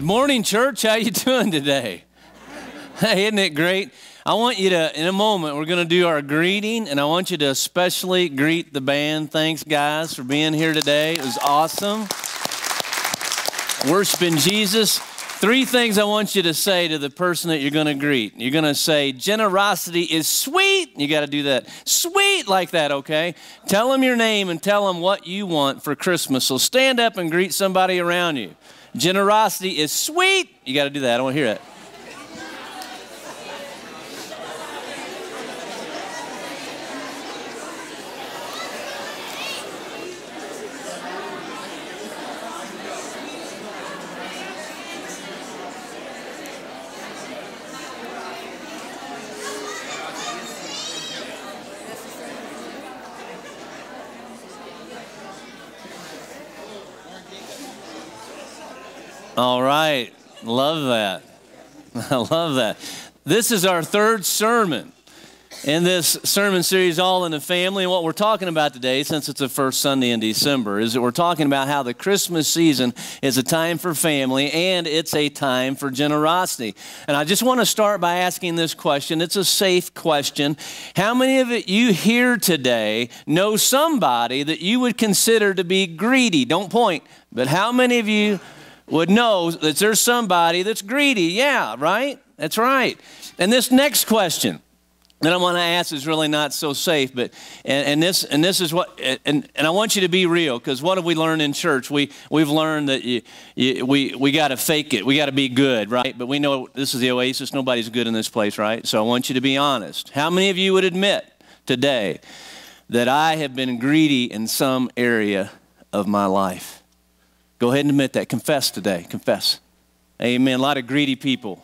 Good morning, church. How you doing today? Hey, isn't it great? I want you to, in a moment, we're going to do our greeting, and I want you to especially greet the band. Thanks, guys, for being here today. It was awesome. Worshiping Jesus. 3 things I want you to say to the person that you're going to greet. You're going to say, generosity is sweet. You got to do that. Sweet like that, okay? Tell them your name and tell them what you want for Christmas. So stand up and greet somebody around you. Generosity is sweet. You got to do that. I want to hear it. All right. Love that. I love that. This is our 3rd sermon in this sermon series, All in the Family. And what we're talking about today, since it's the first Sunday in December, is that we're talking about how the Christmas season is a time for family and it's a time for generosity. And I just want to start by asking this question. It's a safe question. How many of you here today know somebody that you would consider to be greedy? Don't point, but how many of you would know that there's somebody that's greedy? Yeah, right? That's right. And this next question that I want to ask is really not so safe, but and this is what and I want you to be real, because what have we learned in church? We've learned that we got to fake it. We got to be good, right? But we know this is the Oasis. Nobody's good in this place, right? So I want you to be honest. How many of you would admit today that I have been greedy in some area of my life? Go ahead and admit that. Confess today. Confess. Amen. A lot of greedy people.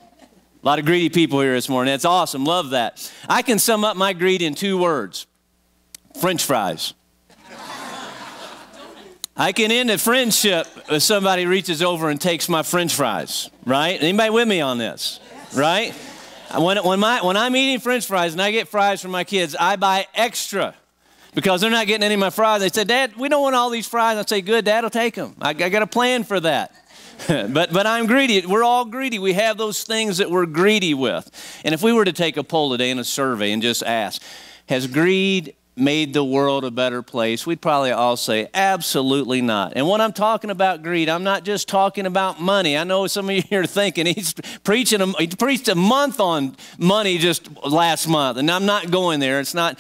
A lot of greedy people here this morning. That's awesome. Love that. I can sum up my greed in 2 words. French fries. I can end a friendship if somebody reaches over and takes my French fries. Right? Anybody with me on this? Right? When I'm eating French fries and I get fries for my kids, I buy extra. Because they're not getting any of my fries. They said, Dad, we don't want all these fries. I say, good, Dad will take them. I got a plan for that. but I'm greedy. We're all greedy. We have those things that we're greedy with. And if we were to take a poll today in a survey and just ask, has greed made the world a better place? We'd probably all say, absolutely not. And when I'm talking about greed, I'm not just talking about money. I know some of you are thinking he preached a month on money just last month, and I'm not going there. It's not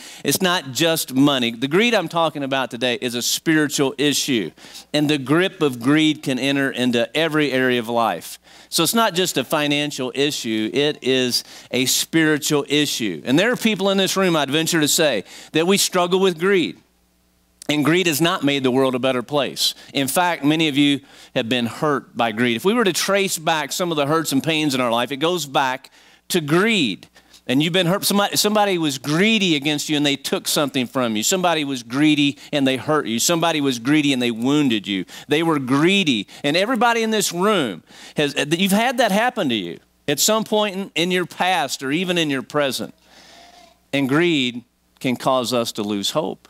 just money. The greed I'm talking about today is a spiritual issue, and the grip of greed can enter into every area of life. So it's not just a financial issue, it is a spiritual issue. And there are people in this room, I'd venture to say, that we struggle with greed. And greed has not made the world a better place. In fact, many of you have been hurt by greed. If we were to trace back some of the hurts and pains in our life, it goes back to greed. And you've been hurt. Somebody was greedy against you and they took something from you. Somebody was greedy and they hurt you. Somebody was greedy and they wounded you. They were greedy. And everybody in this room, you've had that happen to you at some point in your past or even in your present. And greed can cause us to lose hope.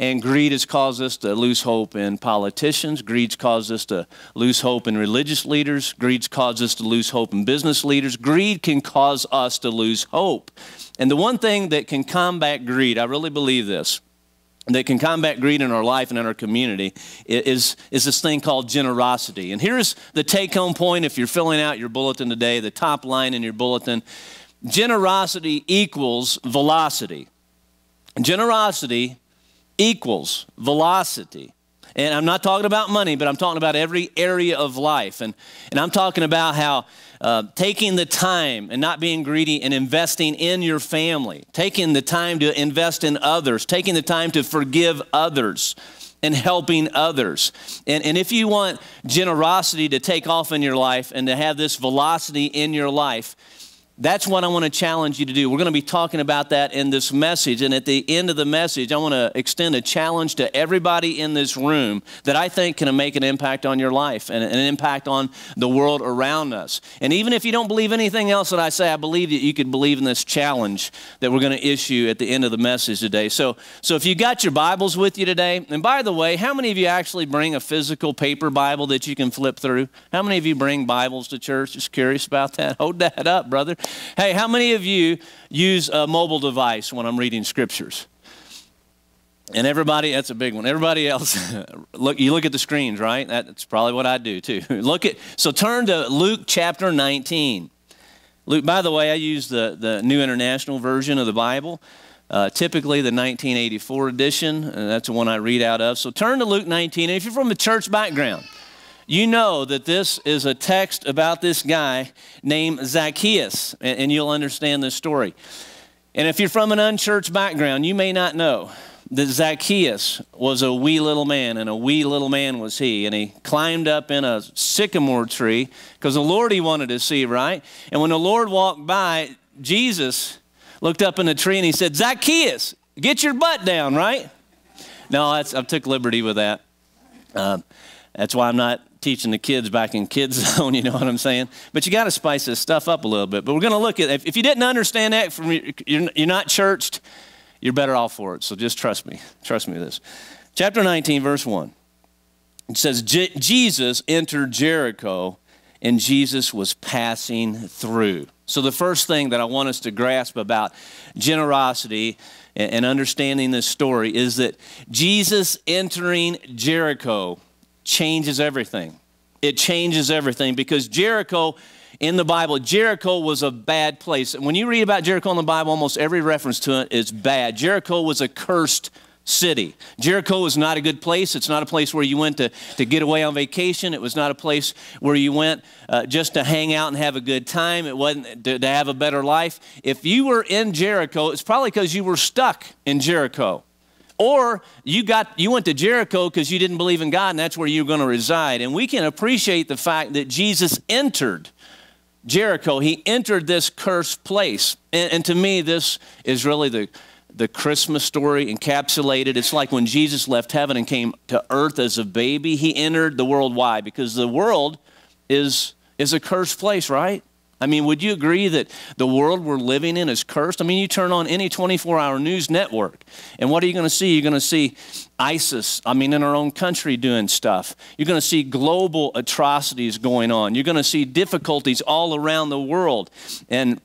And greed has caused us to lose hope in politicians. Greed's caused us to lose hope in religious leaders. Greed's caused us to lose hope in business leaders. Greed can cause us to lose hope. And the one thing that can combat greed, I really believe this, that can combat greed in our life and in our community is this thing called generosity. And here's the take-home point if you're filling out your bulletin today, the top line in your bulletin. Generosity equals velocity. Generosity equals velocity. And I'm not talking about money, but I'm talking about every area of life. And I'm talking about how taking the time and not being greedy and investing in your family, taking the time to invest in others, taking the time to forgive others and helping others. And if you want generosity to take off in your life and to have this velocity in your life, That's what I want to challenge you to do. We're going to be talking about that in this message. And at the end of the message, I want to extend a challenge to everybody in this room that I think can make an impact on your life and an impact on the world around us. And even if you don't believe anything else that I say, I believe that you could believe in this challenge that we're going to issue at the end of the message today. So if you got your Bibles with you today, and by the way, how many of you actually bring a physical paper Bible that you can flip through? How many of you bring Bibles to church? Just curious about that. Hold that up, brother. Hey, how many of you use a mobile device when I'm reading scriptures? And everybody, that's a big one. Everybody else, you look at the screens, right? That's probably what I do too. So turn to Luke chapter 19. Luke, by the way, I use the New International Version of the Bible, typically the 1984 edition, and that's the one I read out of. So turn to Luke 19, and if you're from a church background, you know that this is a text about this guy named Zacchaeus, and you'll understand this story. And if you're from an unchurched background, you may not know that Zacchaeus was a wee little man, and a wee little man was he. And he climbed up in a sycamore tree because the Lord he wanted to see, right? And when the Lord walked by, Jesus looked up in the tree and he said, Zacchaeus, get your butt down, right? No, I took liberty with that. That's why I'm not teaching the kids back in kids zone, you know what I'm saying? But you got to spice this stuff up a little bit. But we're going to look at, if you didn't understand that, you're not churched, you're better off for it. So just trust me with this. Chapter 19, verse 1. It says, Jesus entered Jericho, and Jesus was passing through. So the first thing that I want us to grasp about generosity and understanding this story is that Jesus entering Jericho changes everything. It changes everything because Jericho, in the Bible, Jericho was a bad place. When you read about Jericho in the Bible, almost every reference to it is bad. Jericho was a cursed city. Jericho was not a good place. It's not a place where you went to get away on vacation. It was not a place where you went just to hang out and have a good time. It wasn't to have a better life. If you were in Jericho, it's probably because you were stuck in Jericho. Or you went to Jericho because you didn't believe in God, and that's where you're going to reside. And we can appreciate the fact that Jesus entered Jericho. He entered this cursed place. And to me, this is really the Christmas story encapsulated. It's like when Jesus left heaven and came to earth as a baby, he entered the world. Why? Because the world is a cursed place, right? I mean, would you agree that the world we're living in is cursed? I mean, you turn on any 24-hour news network, and what are you going to see? You're going to see ISIS, in our own country doing stuff. You're going to see global atrocities going on. You're going to see difficulties all around the world. And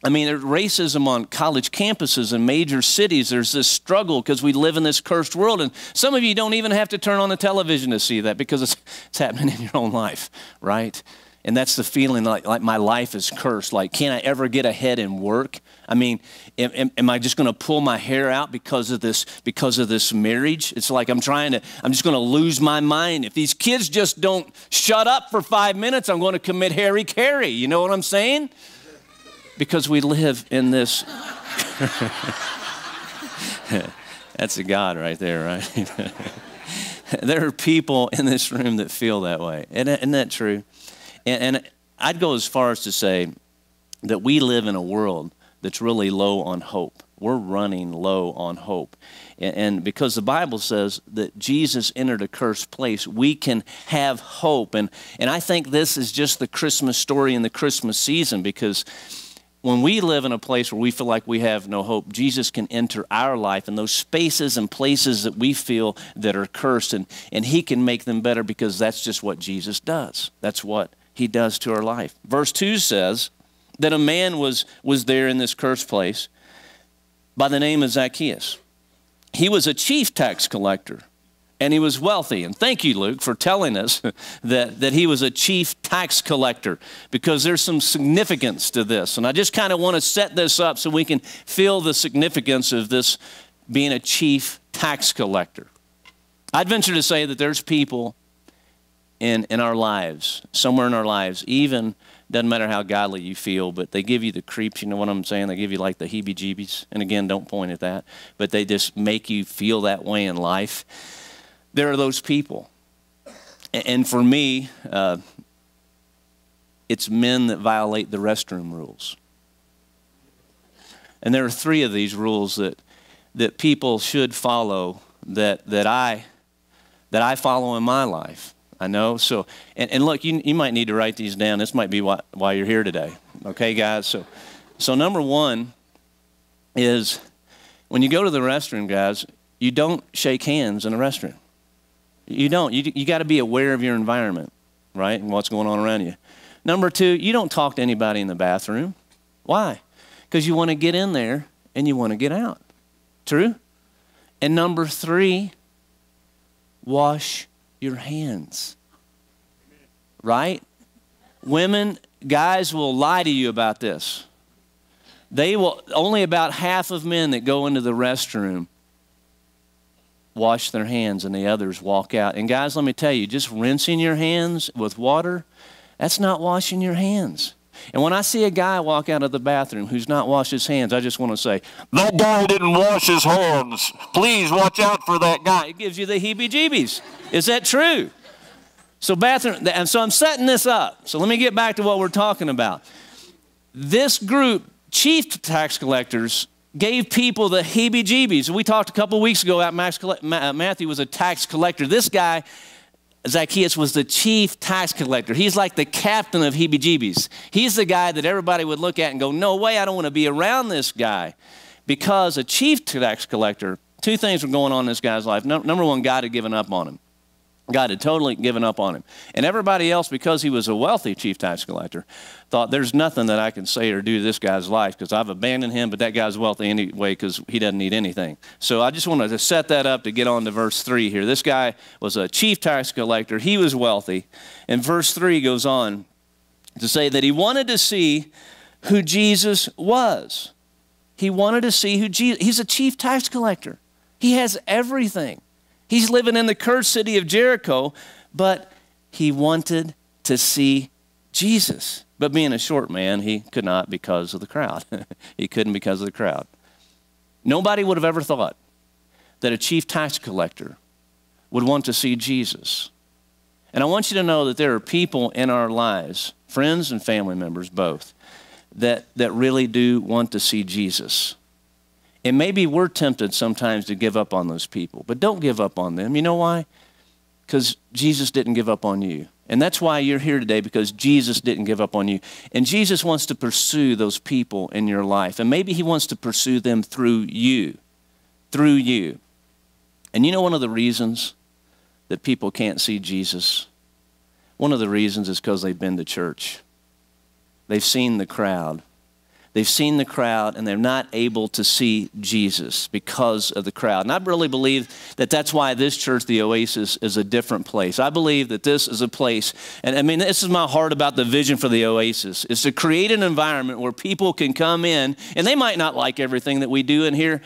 there's racism on college campuses in major cities. There's this struggle because we live in this cursed world. And some of you don't even have to turn on the television to see that because it's happening in your own life, right? And that's the feeling like my life is cursed. Like, can I ever get ahead in work? Am I just going to pull my hair out because of this marriage? It's like I'm just going to lose my mind. If these kids just don't shut up for 5 minutes, I'm going to commit Harry Carey. You know what I'm saying? Because we live in this. That's a God right there, right? There are people in this room that feel that way. Isn't that true? And I'd go as far as to say that we live in a world that's really low on hope. We're running low on hope. And because the Bible says that Jesus entered a cursed place, we can have hope. And I think this is just the Christmas story in the Christmas season, because when we live in a place where we feel like we have no hope, Jesus can enter our life in those spaces and places that we feel that are cursed, and he can make them better, because that's just what Jesus does. That's what he does to our life. Verse 2 says that a man was there in this cursed place by the name of Zacchaeus. He was a chief tax collector, and he was wealthy. And thank you, Luke, for telling us that he was a chief tax collector, because there's some significance to this. And I just kind of want to set this up so we can feel the significance of this being a chief tax collector. I'd venture to say that there's people in our lives, somewhere in our lives, even, doesn't matter how godly you feel, but they give you the creeps, you know what I'm saying? They give you like the heebie-jeebies. And again, don't point at that. But they just make you feel that way in life. There are those people. And for me, it's men that violate the restroom rules. And there are 3 of these rules that people should follow that I follow in my life. I know. So, and look, you might need to write these down. This might be why you're here today. Okay, guys? So number 1 is when you go to the restroom, guys, you don't shake hands in the restroom. You don't. You got to be aware of your environment, right, and what's going on around you. Number 2, you don't talk to anybody in the bathroom. Why? Because you want to get in there and you want to get out. True? And number 3, wash your hands. Right? Women, guys will lie to you about this. Only about half of men that go into the restroom wash their hands and the others walk out. And guys, let me tell you, just rinsing your hands with water, that's not washing your hands. And when I see a guy walk out of the bathroom who's not washed his hands, I just want to say, that guy didn't wash his hands. Please watch out for that guy. It gives you the heebie-jeebies. Is that true? So and so I'm setting this up. So let me get back to what we're talking about. This group, chief tax collectors, gave people the heebie-jeebies. We talked a couple weeks ago about Matthew was a tax collector. This guy, Zacchaeus, was the chief tax collector. He's like the captain of heebie-jeebies. He's the guy that everybody would look at and go, no way, I don't want to be around this guy. Because a chief tax collector, 2 things were going on in this guy's life. Number 1, God had given up on him. God had totally given up on him. And everybody else, because he was a wealthy chief tax collector, thought there's nothing that I can say or do to this guy's life because I've abandoned him, but that guy's wealthy anyway because he doesn't need anything. So I just wanted to set that up to get on to verse 3 here. This guy was a chief tax collector. He was wealthy. And verse 3 goes on to say that he wanted to see who Jesus was. He wanted to see who Jesus, he's a chief tax collector. He has everything. He's living in the cursed city of Jericho, but he wanted to see Jesus. But being a short man, he could not because of the crowd. He couldn't because of the crowd. Nobody would have ever thought that a chief tax collector would want to see Jesus. And I want you to know that there are people in our lives, friends and family members both, that really do want to see Jesus. And maybe we're tempted sometimes to give up on those people, but don't give up on them. You know why? Because Jesus didn't give up on you. And that's why you're here today, because Jesus didn't give up on you. And Jesus wants to pursue those people in your life. And maybe he wants to pursue them through you. Through you. And you know one of the reasons that people can't see Jesus? One of the reasons is because they've been to church. They've seen the crowd. They've seen the crowd, and they're not able to see Jesus because of the crowd. And I really believe that that's why this church, the Oasis, is a different place. I believe that this is a place, and I mean, this is my heart about the vision for the Oasis, is to create an environment where people can come in, and they might not like everything that we do in here,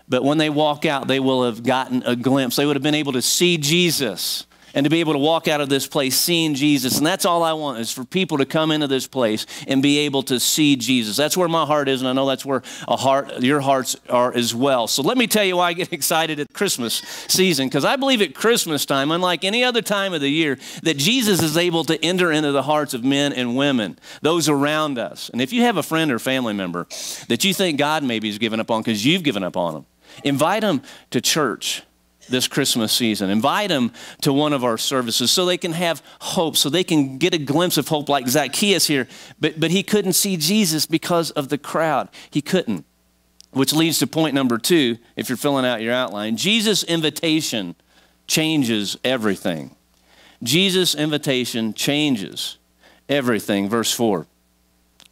but when they walk out, they will have gotten a glimpse. They would have been able to see Jesus. And to be able to walk out of this place seeing Jesus. And that's all I want, is for people to come into this place and be able to see Jesus. That's where my heart is, and I know that's where your hearts are as well. So let me tell you why I get excited at Christmas season. Because I believe at Christmas time, unlike any other time of the year, that Jesus is able to enter into the hearts of men and women, those around us. And if you have a friend or family member that you think God maybe has given up on because you've given up on them, invite them to church this Christmas season. Invite them to one of our services so they can have hope, so they can get a glimpse of hope like Zacchaeus here. But he couldn't see Jesus because of the crowd. He couldn't. Which leads to point number 2, if you're filling out your outline. Jesus' invitation changes everything. Jesus' invitation changes everything. Verse 4.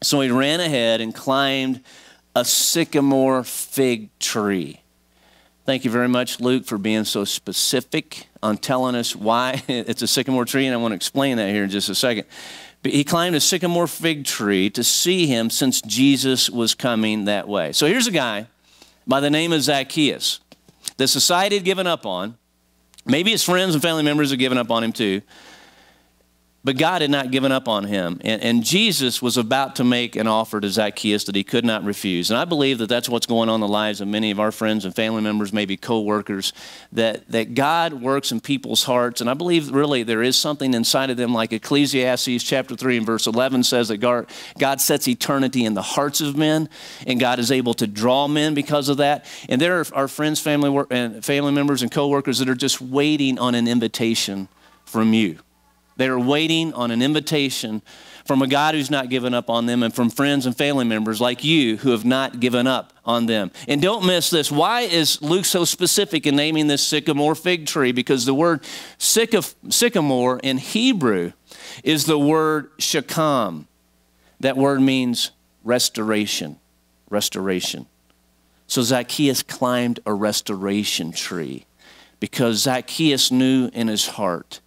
So he ran ahead and climbed a sycamore fig tree. Thank you very much, Luke, for being so specific on telling us why it's a sycamore tree, and I want to explain that here in just a second. But he climbed a sycamore fig tree to see him since Jesus was coming that way. So here's a guy by the name of Zacchaeus that society had given up on. Maybe his friends and family members had given up on him too. But God had not given up on him. And Jesus was about to make an offer to Zacchaeus that he could not refuse. And I believe that that's what's going on in the lives of many of our friends and family members, maybe co-workers, that God works in people's hearts. And I believe really there is something inside of them, like Ecclesiastes chapter 3 and verse 11 says that God sets eternity in the hearts of men, and God is able to draw men because of that. And there are our friends, family members, and co-workers that are just waiting on an invitation from you. They are waiting on an invitation from a God who's not given up on them, and from friends and family members like you who have not given up on them. And don't miss this. Why is Luke so specific in naming this sycamore fig tree? Because the word sycamore in Hebrew is the word shakam. That word means restoration. Restoration. So Zacchaeus climbed a restoration tree because Zacchaeus knew in his heart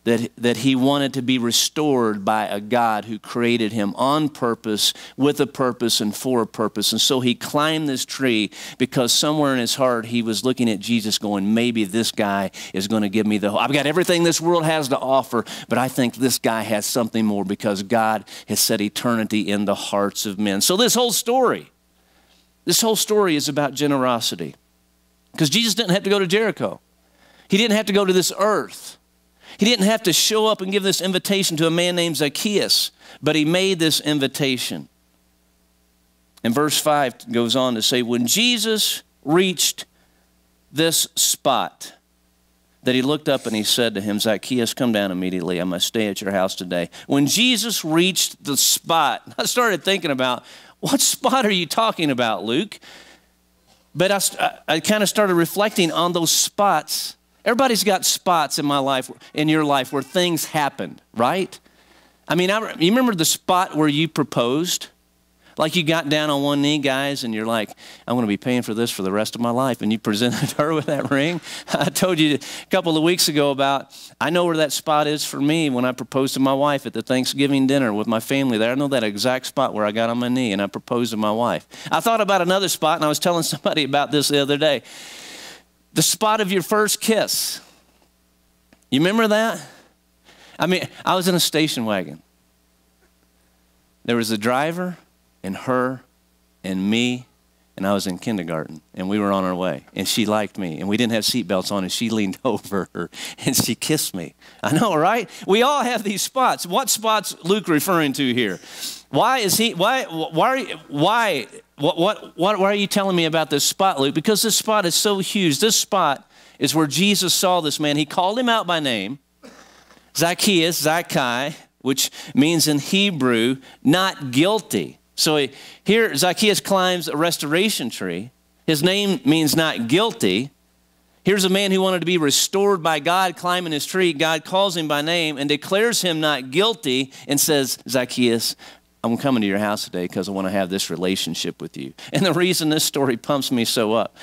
that he wanted to be restored by a God who created him on purpose, with a purpose, and for a purpose. And so he climbed this tree because somewhere in his heart he was looking at Jesus going, maybe this guy is going to give me the hope. I've got everything this world has to offer, but I think this guy has something more because God has set eternity in the hearts of men. So this whole story is about generosity. Because Jesus didn't have to go to Jericho. He didn't have to go to this earth. He didn't have to show up and give this invitation to a man named Zacchaeus, but he made this invitation. And verse 5 goes on to say, when Jesus reached this spot, that he looked up and he said to him, Zacchaeus, come down immediately. I must stay at your house today. When Jesus reached the spot, I started thinking about, what spot are you talking about, Luke? But I kind of started reflecting on those spots. Everybody's got spots in my life, in your life, where things happened, right? I mean, you remember the spot where you proposed? Like you got down on one knee, guys, and you're like, I'm going to be paying for this for the rest of my life. And you presented her with that ring. I told you a couple of weeks ago about, I know where that spot is for me when I proposed to my wife at the Thanksgiving dinner with my family there. I know that exact spot where I got on my knee and I proposed to my wife. I thought about another spot, and I was telling somebody about this the other day. The spot of your first kiss. You remember that? I mean, I was in a station wagon. There was a driver and her and me, and I was in kindergarten, and we were on our way, and she liked me, and we didn't have seatbelts on, and she leaned over her, and she kissed me. I know, right? We all have these spots. What spot's Luke referring to here? Why are you telling me about this spot, Luke? Because this spot is so huge. This spot is where Jesus saw this man. He called him out by name, Zacchaeus, Zacchaeus, which means in Hebrew, not guilty. So here Zacchaeus climbs a restoration tree. His name means not guilty. Here's a man who wanted to be restored by God climbing his tree. God calls him by name and declares him not guilty and says, Zacchaeus, I'm coming to your house today because I want to have this relationship with you. And the reason this story pumps me up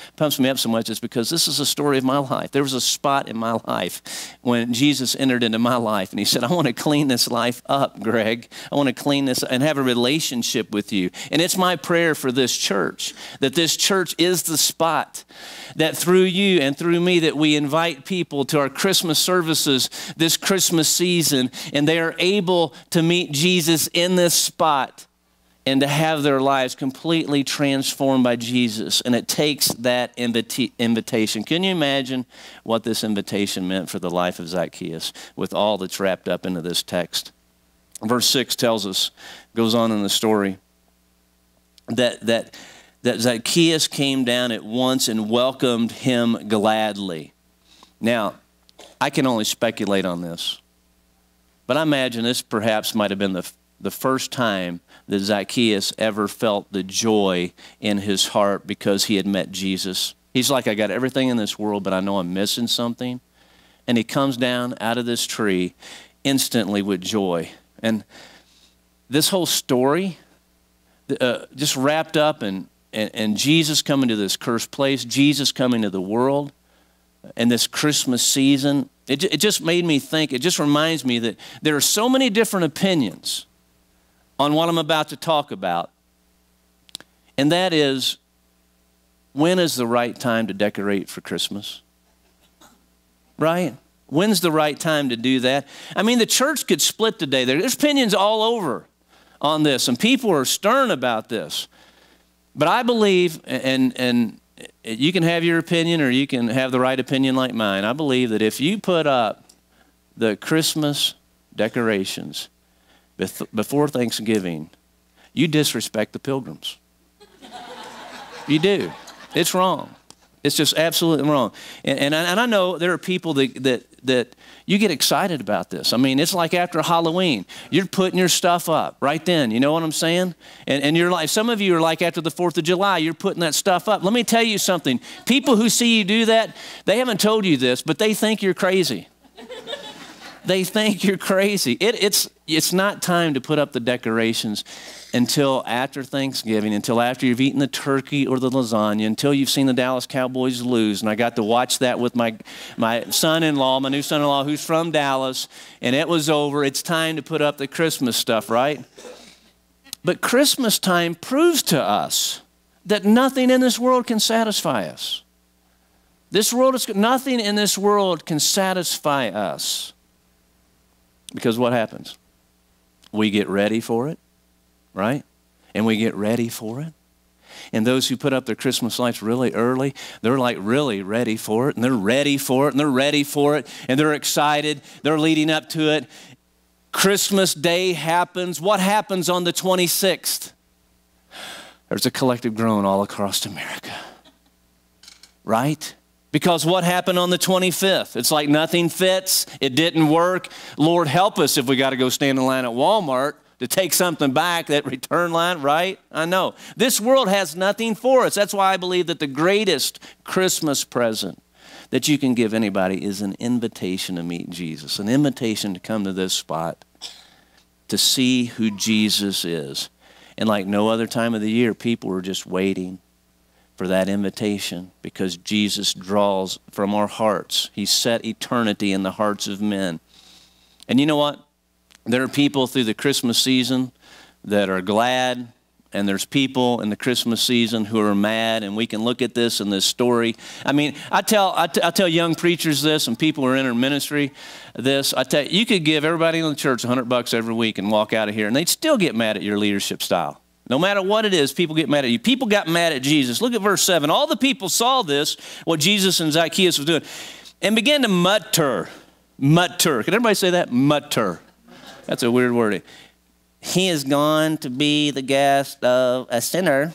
so much is because this is a story of my life. There was a spot in my life when Jesus entered into my life and he said, I want to clean this life up, Greg. I want to clean this and have a relationship with you. And it's my prayer for this church, that this church is the spot, that through you and through me that we invite people to our Christmas services this Christmas season, and they are able to meet Jesus in this spot and to have their lives completely transformed by Jesus. And it takes that invitation. Can you imagine what this invitation meant for the life of Zacchaeus with all that's wrapped up into this text? Verse 6 tells us, goes on in the story, that Zacchaeus came down at once and welcomed him gladly. Now, I can only speculate on this, but I imagine this perhaps might have been the first time that Zacchaeus ever felt the joy in his heart because he had met Jesus. He's like, I got everything in this world, but I know I'm missing something. And he comes down out of this tree instantly with joy. And this whole story, just wrapped up in Jesus coming to this cursed place, Jesus coming to the world, and this Christmas season, it just made me think, it just reminds me that there are so many different opinions on what I'm about to talk about, and that is, when is the right time to decorate for Christmas? Right? When's the right time to do that? I mean, the church could split today. There's opinions all over on this, and people are stern about this. But I believe, and you can have your opinion or you can have the right opinion like mine. I believe that if you put up the Christmas decorations before Thanksgiving, you disrespect the pilgrims. You do. It's wrong. It's just absolutely wrong. And I know there are people that you get excited about this. I mean, it's like after Halloween, you're putting your stuff up right then. You know what I'm saying? And you're like, some of you are like after the 4th of July, you're putting that stuff up. Let me tell you something. People who see you do that, they haven't told you this, but they think you're crazy. They think you're crazy. It's not time to put up the decorations until after Thanksgiving, until after you've eaten the turkey or the lasagna, until you've seen the Dallas Cowboys lose. And I got to watch that with my son-in-law, my new son-in-law, who's from Dallas, and it was over. It's time to put up the Christmas stuff, right? But Christmas time proves to us that nothing in this world can satisfy us. Nothing in this world can satisfy us. Because what happens? We get ready for it, right? And we get ready for it. And those who put up their Christmas lights really early, they're like really ready for it. And they're ready for it. And they're ready for it. And they're excited. They're leading up to it. Christmas Day happens. What happens on the 26th? There's a collective groan all across America. Right? Because what happened on the 25th? It's like nothing fits. It didn't work. Lord, help us if we got to go stand in line at Walmart to take something back, that return line, right? I know. This world has nothing for us. That's why I believe that the greatest Christmas present that you can give anybody is an invitation to meet Jesus, an invitation to come to this spot, to see who Jesus is. And like no other time of the year, people are just waiting for that invitation because Jesus draws from our hearts. He set eternity in the hearts of men. And you know what? There are people through the Christmas season that are glad, and there's people in the Christmas season who are mad, and we can look at this in this story. I mean, I tell young preachers this and people who are in our ministry this. I tell you, you could give everybody in the church $100 every week and walk out of here, and they'd still get mad at your leadership style. No matter what it is, people get mad at you. People got mad at Jesus. Look at verse 7. All the people saw this, what Jesus and Zacchaeus was doing, and began to mutter. Mutter. Can everybody say that? Mutter. That's a weird word. He is gone to be the guest of a sinner.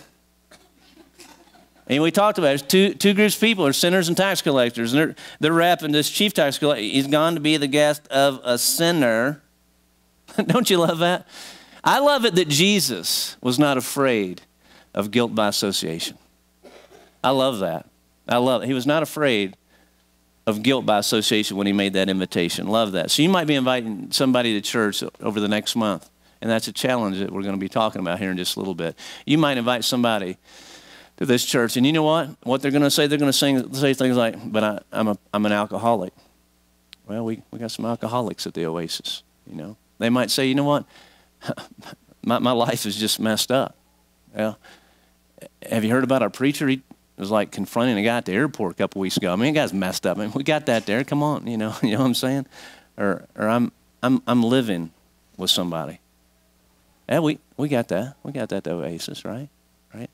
And we talked about it. There's two groups of people. There's sinners and tax collectors. And they're rapping this chief tax collector. He's gone to be the guest of a sinner. Don't you love that? I love it that Jesus was not afraid of guilt by association. I love that. I love it. He was not afraid of guilt by association when he made that invitation. Love that. So you might be inviting somebody to church over the next month, and that's a challenge that we're going to be talking about here in just a little bit. You might invite somebody to this church, and you know what? What they're going to say? They're going to say things like, but I'm an alcoholic. Well, we got some alcoholics at the Oasis, you know. They might say, you know what? my life is just messed up. Well, have you heard about our preacher? He was like confronting a guy at the airport a couple weeks ago. I mean, that guy's messed up. I mean, we got that there. Come on, you know what I'm saying? Or I'm living with somebody. Yeah, we got that. We got that at Oasis, right? Right?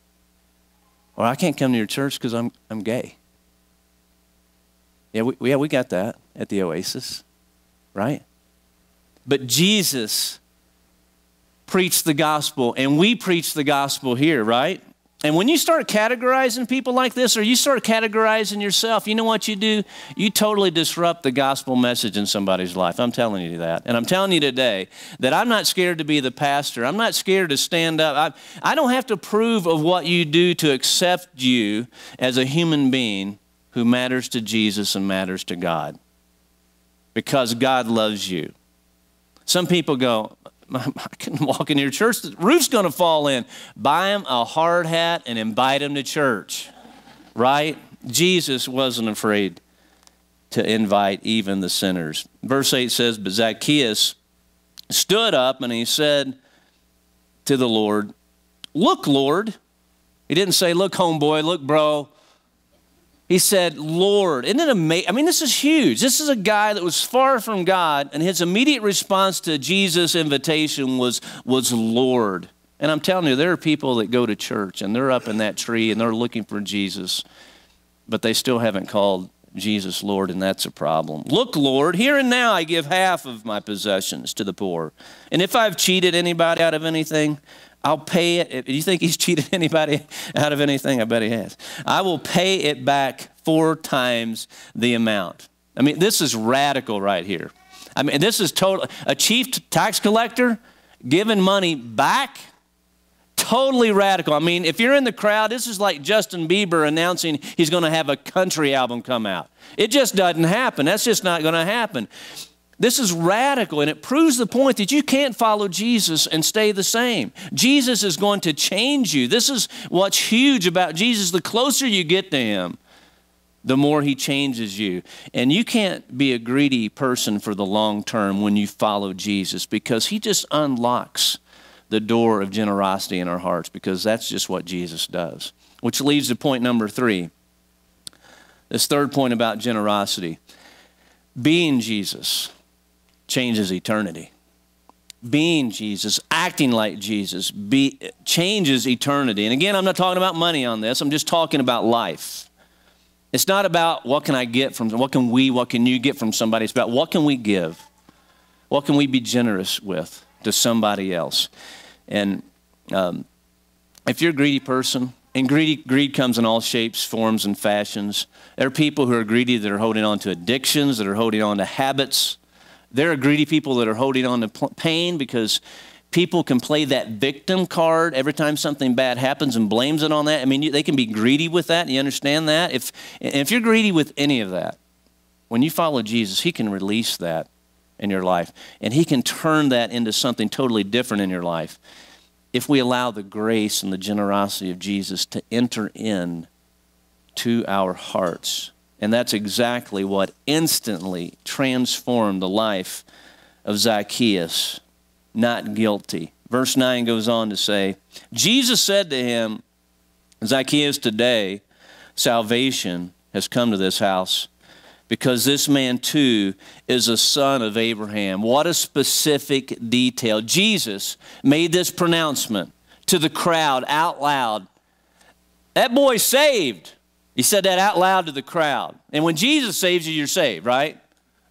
Or I can't come to your church because I'm gay. Yeah, we got that at the Oasis, right? But Jesus preach the gospel, and we preach the gospel here, right? And when you start categorizing people like this, or you start categorizing yourself, you know what you do? You totally disrupt the gospel message in somebody's life. I'm telling you that. And I'm telling you today that I'm not scared to be the pastor. I'm not scared to stand up. I don't have to prove of what you do to accept you as a human being who matters to Jesus and matters to God, because God loves you. Some people go, I can walk in your church, the roof's going to fall in. Buy them a hard hat and invite them to church, right? Jesus wasn't afraid to invite even the sinners. Verse 8 says, but Zacchaeus stood up and he said to the Lord, look, Lord. He didn't say, look, homeboy, look, bro. He said, Lord. Isn't it amazing? I mean, this is huge. This is a guy that was far from God, and his immediate response to Jesus' invitation was Lord. And I'm telling you, there are people that go to church, and they're up in that tree, and they're looking for Jesus, but they still haven't called Jesus Lord, and that's a problem. Look, Lord, here and now I give half of my possessions to the poor. And if I've cheated anybody out of anything, I'll pay it. Do you think he's cheated anybody out of anything? I bet he has. I will pay it back 4 times the amount. I mean, this is radical right here. I mean, this is total. A chief tax collector giving money back, totally radical. I mean, if you're in the crowd, this is like Justin Bieber announcing he's going to have a country album come out. It just doesn't happen. That's just not going to happen. This is radical, and it proves the point that you can't follow Jesus and stay the same. Jesus is going to change you. This is what's huge about Jesus. The closer you get to him, the more he changes you. And you can't be a greedy person for the long term when you follow Jesus, because he just unlocks the door of generosity in our hearts, because that's just what Jesus does. Which leads to point number 3. This third point about generosity. Being Jesus changes eternity. Being Jesus, acting like Jesus, changes eternity. And again, I'm not talking about money on this. I'm just talking about life. It's not about what can I get from, what can you get from somebody. It's about what can we give? What can we be generous with to somebody else? And if you're a greedy person, and greed comes in all shapes, forms, and fashions. There are people who are greedy that are holding on to addictions, that are holding on to habits. There are greedy people that are holding on to pain, because people can play that victim card every time something bad happens and blames it on that. I mean, they can be greedy with that. You understand that? If you're greedy with any of that, when you follow Jesus, he can release that in your life, and he can turn that into something totally different in your life if we allow the grace and the generosity of Jesus to enter in to our hearts. And that's exactly what instantly transformed the life of Zacchaeus, not guilty. Verse 9 goes on to say, Jesus said to him, Zacchaeus, today salvation has come to this house, because this man too is a son of Abraham. What a specific detail. Jesus made this pronouncement to the crowd out loud. That boy's saved. He said that out loud to the crowd. And when Jesus saves you, you're saved, right?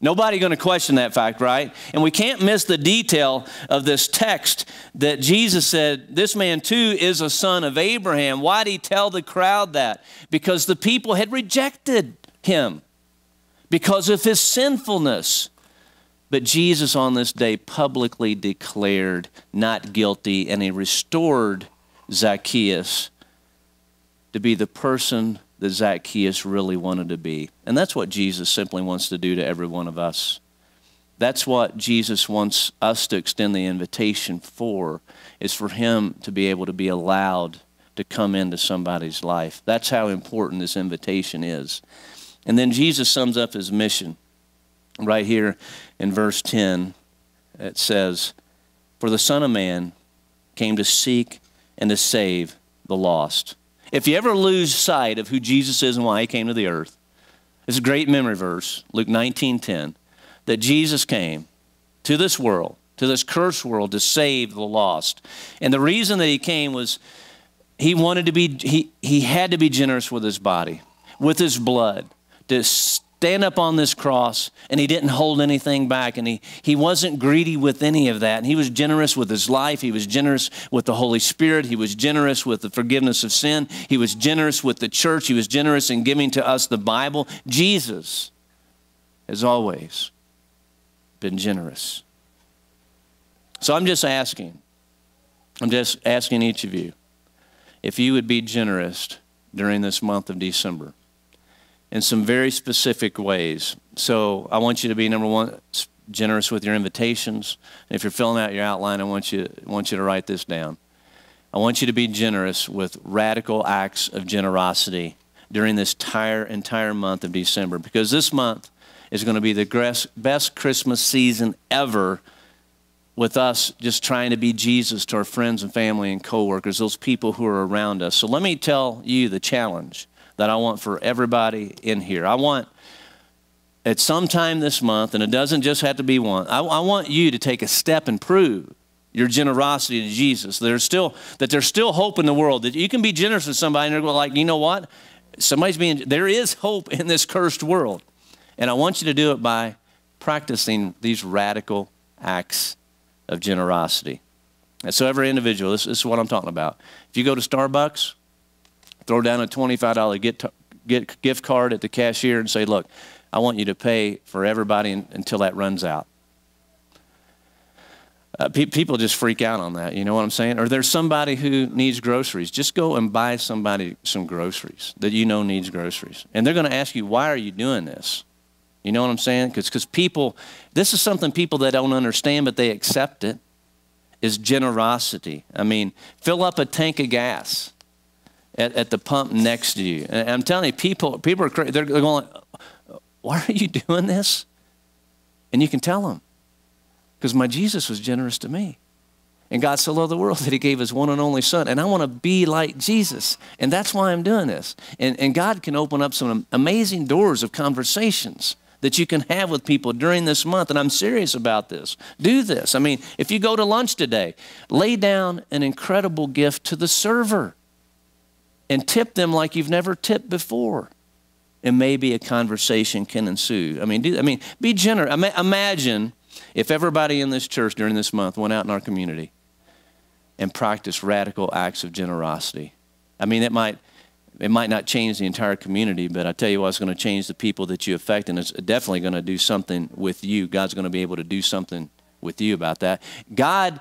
Nobody going to question that fact, right? And we can't miss the detail of this text that Jesus said, this man too is a son of Abraham. Why did he tell the crowd that? Because the people had rejected him because of his sinfulness. But Jesus on this day publicly declared not guilty, and he restored Zacchaeus to be the person that Zacchaeus really wanted to be. And that's what Jesus simply wants to do to every one of us. That's what Jesus wants us to extend the invitation for, is for him to be able to be allowed to come into somebody's life. That's how important this invitation is. And then Jesus sums up his mission right here in verse 10. It says, for the Son of Man came to seek and to save the lost. If you ever lose sight of who Jesus is and why he came to the earth, it's a great memory verse, Luke 19:10, that Jesus came to this world, to this cursed world, to save the lost. And the reason that he came was he wanted to be, he had to be generous with his body, with his blood, to stand up on this cross, and he didn't hold anything back, and he wasn't greedy with any of that. And he was generous with his life. He was generous with the Holy Spirit. He was generous with the forgiveness of sin. He was generous with the church. He was generous in giving to us the Bible. Jesus has always been generous. So I'm just asking each of you if you would be generous during this month of December in some very specific ways. So I want you to be, number one, generous with your invitations. If you're filling out your outline, I want you to write this down. I want you to be generous with radical acts of generosity during this entire month of December, because this month is going to be the best Christmas season ever, with us just trying to be Jesus to our friends and family and coworkers, those people who are around us. So let me tell you the challenge that I want for everybody in here. I want at some time this month, and it doesn't just have to be one, I want you to take a step and prove your generosity to Jesus. There's still hope in the world, that you can be generous with somebody and they're going like, you know what? There is hope in this cursed world. And I want you to do it by practicing these radical acts of generosity. And so every individual, this is what I'm talking about. If you go to Starbucks, throw down a $25 gift card at the cashier and say, look, I want you to pay for everybody until that runs out. People just freak out on that, you know what I'm saying? Or there's somebody who needs groceries. Just go and buy somebody some groceries that you know needs groceries. And they're going to ask you, why are you doing this? You know what I'm saying? Because people, this is something people that don't understand, but they accept it, is generosity. I mean, fill up a tank of gas at the pump next to you. And I'm telling you, people are crazy. They're going, why are you doing this? And you can tell them, because my Jesus was generous to me. And God so loved the world that he gave his one and only son. And I want to be like Jesus. And that's why I'm doing this. And God can open up some amazing doors of conversations that you can have with people during this month. And I'm serious about this. Do this. I mean, if you go to lunch today, lay down an incredible gift to the server and tip them like you've never tipped before. And maybe a conversation can ensue. I mean, be generous. Imagine if everybody in this church during this month went out in our community and practiced radical acts of generosity. I mean, it might not change the entire community, but I tell you what, it's going to change the people that you affect, and it's definitely going to do something with you. God's going to be able to do something with you about that. God,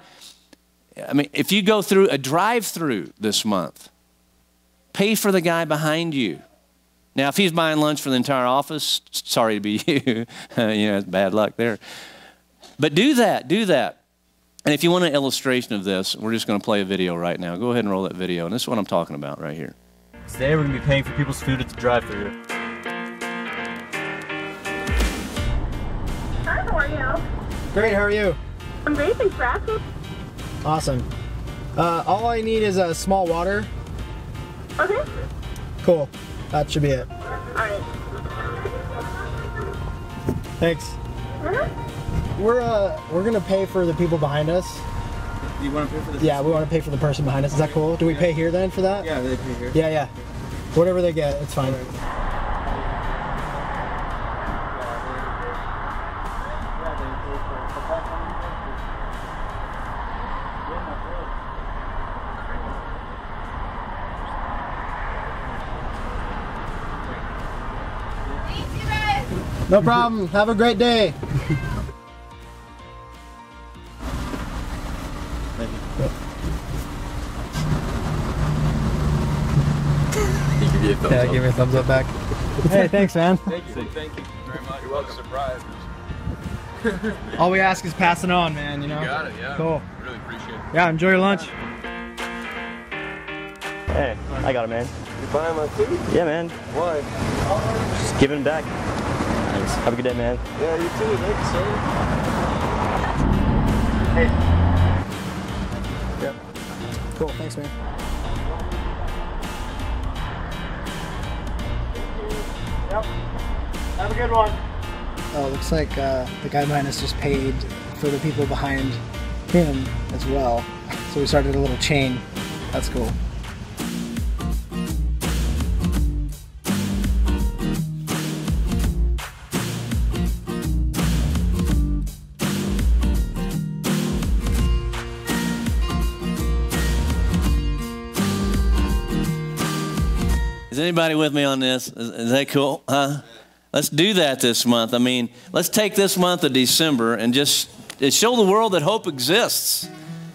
I mean, if you go through a drive-through this month, pay for the guy behind you. Now, if he's buying lunch for the entire office, sorry to be you. It's bad luck there. But do that, do that. And if you want an illustration of this, we're just going to play a video right now. Go ahead and roll that video, and this is what I'm talking about right here. Today we're going to be paying for people's food at the drive-thru. Hi, how are you? Great, how are you? I'm great, thanks for asking. Awesome. All I need is a small water. Okay. Cool. That should be it. Alright. Thanks. We're gonna pay for the people behind us. You want to pay for the Yeah, we want to pay for the person behind us. Is that cool? Do we pay here then for that? Yeah, they pay here. Yeah. Whatever they get, it's fine. No problem. Have a great day. Yeah, give me a thumbs up back. Hey, thanks, man. Thank you very much. You're welcome. Surprise. All we ask is pass it on, man, you know? You got it, yeah. Cool. Really appreciate it. Yeah, enjoy your lunch. Hey, I got it, man. You buying my food? Yeah, man. Why? Just giving it back. Thanks. Have a good day, man. Yeah, you too. Thank you, sir. Hey. Yep. Cool, thanks, man. Yep. Have a good one. Oh, looks like the guy behind us just paid for the people behind him as well. So we started a little chain. That's cool. Is anybody with me on this? Is that cool? Huh? Let's do that this month. I mean, let's take this month of December and just show the world that hope exists.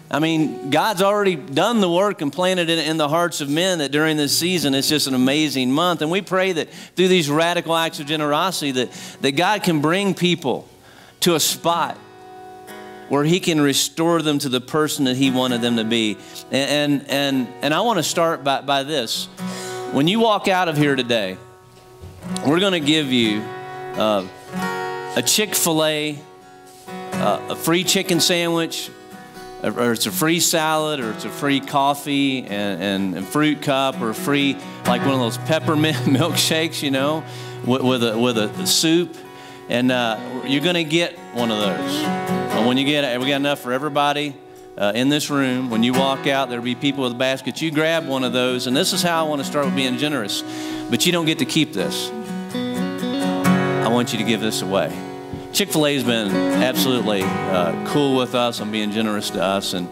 I mean, God's already done the work and planted it in the hearts of men that during this season, it's just an amazing month. And we pray that through these radical acts of generosity that God can bring people to a spot where he can restore them to the person that he wanted them to be. And I want to start by this. When you walk out of here today, we're going to give you a Chick-fil-A, a free chicken sandwich, or it's a free salad, or it's a free coffee and fruit cup, or free, like one of those peppermint milkshakes, you know, with a soup. And you're going to get one of those. And when you get it, we got enough for everybody in this room. When you walk out, there'll be people with baskets. You grab one of those. And this is how I want to start with being generous. But you don't get to keep this. I want you to give this away. Chick-fil-A has been absolutely cool with us on being generous to us and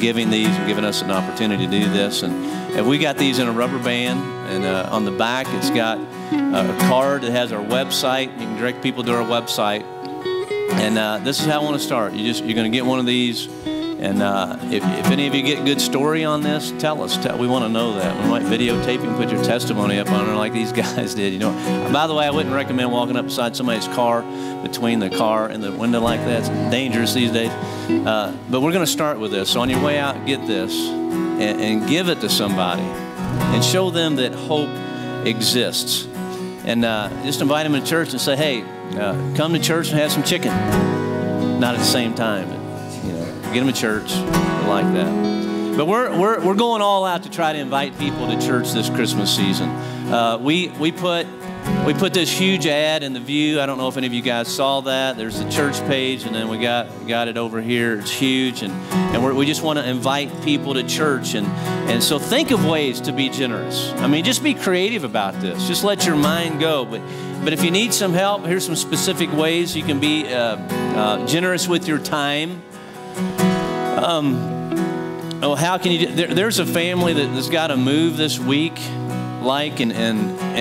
giving these and giving us an opportunity to do this. And we got these in a rubber band, and on the back it's got a card that has our website. You can direct people to our website. And this is how I want to start. You're going to get one of these. And if any of you get a good story on this, tell us. We want to know that. We might videotape you and put your testimony up on it like these guys did. You know. By the way, I wouldn't recommend walking up beside somebody's car, between the car and the window like that. It's dangerous these days. But we're going to start with this. So on your way out, get this and give it to somebody and show them that hope exists. And just invite them to church and say, hey, come to church and have some chicken. Not at the same time, but get them to church like that. But we're going all out to try to invite people to church this Christmas season. We put this huge ad in the View. I don't know if any of you guys saw that. There's the church page, and then we got it over here. It's huge, and we just want to invite people to church. And so think of ways to be generous. I mean, just be creative about this. Just let your mind go. But if you need some help, here's some specific ways you can be generous with your time. How can you do? There's a family that's got to move this week, and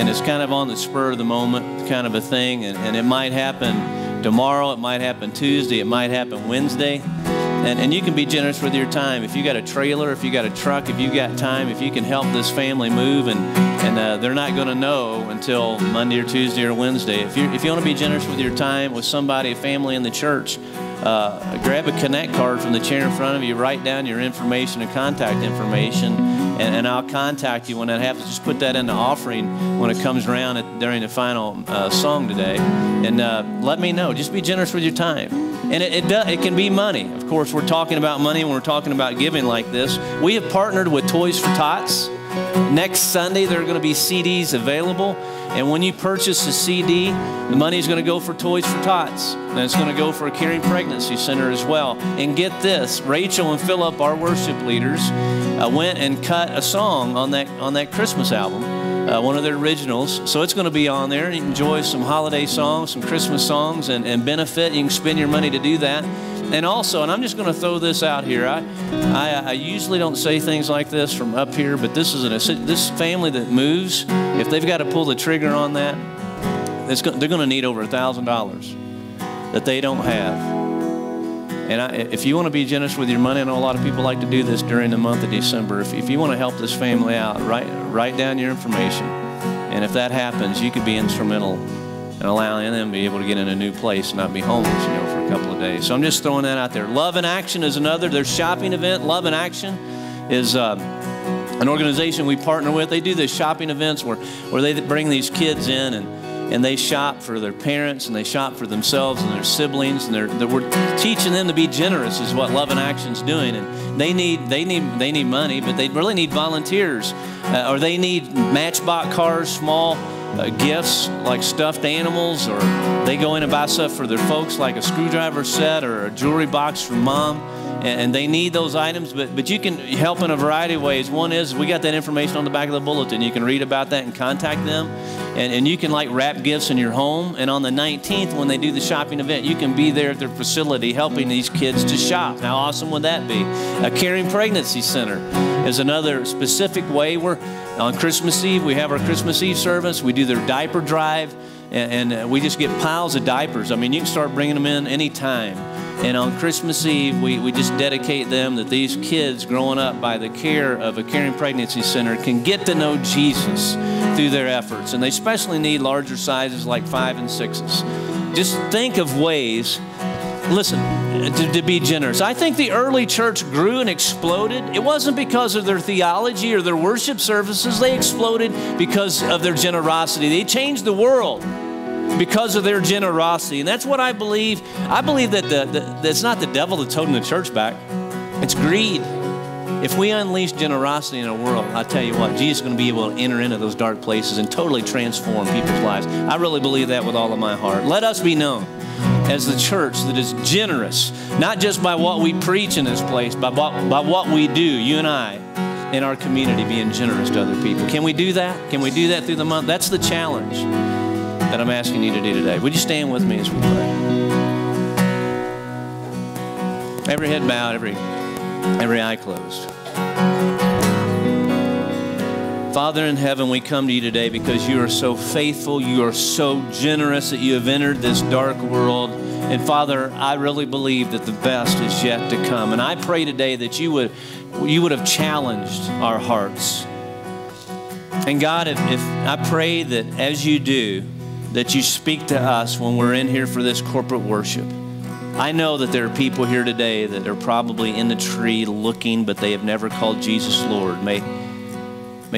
it's kind of on the spur of the moment kind of a thing, and it might happen tomorrow, it might happen Tuesday, it might happen Wednesday, and you can be generous with your time. If you got a trailer, if you got a truck, if you got time, if you can help this family move, and they're not going to know until Monday or Tuesday or Wednesday. If you want to be generous with your time with somebody, a family in the church, grab a Connect card from the chair in front of you, write down your information and contact information, and I'll contact you when that happens. Just put that in the offering when it comes around during the final song today, and let me know. Just be generous with your time. And it can be money. Of course, we're talking about money when we're talking about giving like this. We have partnered with Toys for Tots. Next Sunday, there are going to be CDs available. And when you purchase a CD, the money is going to go for Toys for Tots. And it's going to go for a Caring Pregnancy Center as well. And get this, Rachel and Philip, our worship leaders, went and cut a song on that Christmas album, one of their originals. So it's going to be on there. You can enjoy some holiday songs, some Christmas songs, and benefit. You can spend your money to do that. And also, and I'm just going to throw this out here. I usually don't say things like this from up here, but this family that moves, if they've got to pull the trigger on that, they're going to need over $1,000 that they don't have. And if you want to be generous with your money, I know a lot of people like to do this during the month of December. If you want to help this family out, write down your information. And if that happens, you could be instrumental in allowing them to be able to get in a new place and not be homeless, for a couple of days. So I'm just throwing that out there. Love in Action is another. Their shopping event. Love in Action is an organization we partner with. They do these shopping events where they bring these kids in and they shop for their parents and they shop for themselves and their siblings, and we're teaching them to be generous is what Love in Action's doing. And they need money, but they really need volunteers, or they need Matchbox cars, small gifts like stuffed animals, or they go in and buy stuff for their folks like a screwdriver set or a jewelry box from mom, and they need those items, but you can help in a variety of ways. One is we got that information on the back of the bulletin. You can read about that and contact them, and you can wrap gifts in your home. And on the 19th, when they do the shopping event, you can be there at their facility helping these kids to shop. How awesome would that be? A Caring Pregnancy Center is another specific way. On Christmas Eve, we have our Christmas Eve service. We do their diaper drive, and we just get piles of diapers. I mean, you can start bringing them in anytime. And on Christmas Eve, we just dedicate them that these kids growing up by the care of a Caring Pregnancy Center can get to know Jesus through their efforts. And they especially need larger sizes like 5 and 6s. Just think of ways, listen, to be generous. I think the early church grew and exploded. It wasn't because of their theology or their worship services. They exploded because of their generosity. They changed the world because of their generosity. And that's what I believe. I believe that it's not the devil that's holding the church back. It's greed. If we unleash generosity in our world, I tell you what, Jesus is going to be able to enter into those dark places and totally transform people's lives. I really believe that with all of my heart. Let us be known as the church that is generous, not just by what we preach in this place, but by what we do, you and I, in our community, being generous to other people. Can we do that? Can we do that through the month? That's the challenge that I'm asking you to do today. Would you stand with me as we pray? Every head bowed, every eye closed. Father in heaven, we come to you today because you are so faithful, you are so generous that you have entered this dark world. And Father, I really believe that the best is yet to come. And I pray today that you would have challenged our hearts. And God, if I pray that as you do, that you speak to us when we're in here for this corporate worship. I know that there are people here today that are probably in the tree looking, but they have never called Jesus Lord. May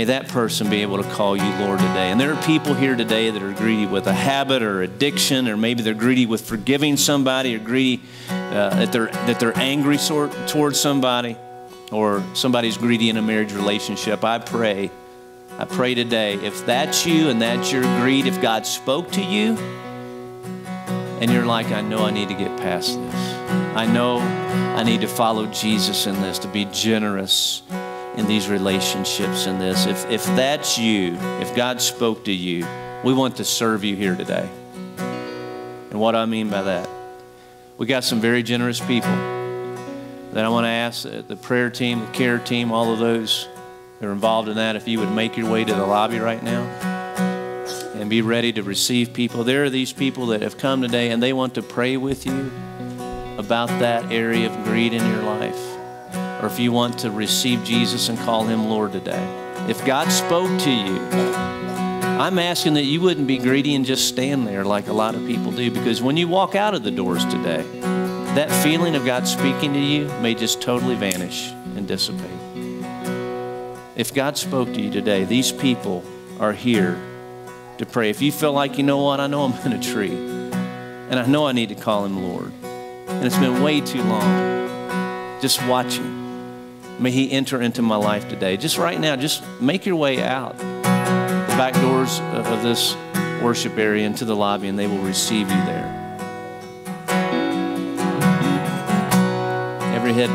that person be able to call you Lord today. And there are people here today that are greedy with a habit or addiction, or maybe they're greedy with forgiving somebody, or greedy that they're angry towards somebody, or somebody's greedy in a marriage relationship. I pray today, if that's you and that's your greed, if God spoke to you and you're like, I know I need to get past this. I know I need to follow Jesus in this, to be generous in these relationships in this. If that's you, if God spoke to you, we want to serve you here today. And what I mean by that, we got some very generous people that I want to ask the prayer team, the care team, all of those that are involved in that, if you would make your way to the lobby right now and be ready to receive people. There are these people that have come today and they want to pray with you about that area of greed in your life. Or if you want to receive Jesus and call him Lord today. If God spoke to you, I'm asking that you wouldn't be greedy and just stand there like a lot of people do, because when you walk out of the doors today, that feeling of God speaking to you may just totally vanish and dissipate. If God spoke to you today, these people are here to pray. If you feel like, you know what, I know I'm in a tree and I know I need to call him Lord, and it's been way too long just watching. May he enter into my life today. Just right now, just make your way out the back doors of this worship area into the lobby, and they will receive you there. Every head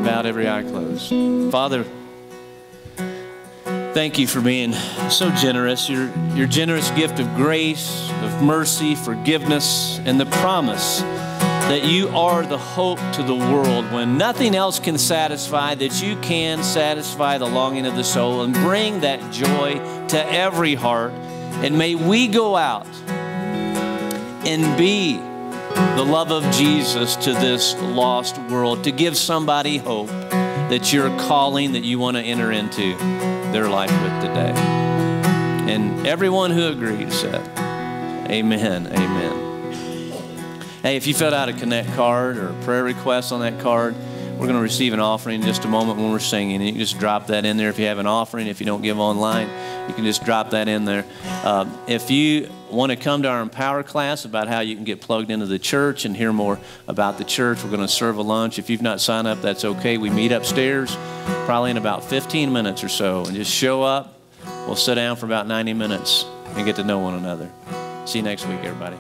bowed, every eye closed. Father, thank you for being so generous. Your generous gift of grace, of mercy, forgiveness, and the promise that you are the hope to the world when nothing else can satisfy, that you can satisfy the longing of the soul and bring that joy to every heart. And may we go out and be the love of Jesus to this lost world, to give somebody hope that you're calling, that you want to enter into their life with today. And everyone who agreed said, amen, amen. Hey, if you filled out a Connect card or a prayer request on that card, we're going to receive an offering in just a moment when we're singing. And you can just drop that in there if you have an offering. If you don't give online, you can just drop that in there. If you want to come to our Empower class about how you can get plugged into the church and hear more about the church, we're going to serve a lunch. If you've not signed up, that's okay. We meet upstairs probably in about 15 minutes or so. And just show up. We'll sit down for about 90 minutes and get to know one another. See you next week, everybody.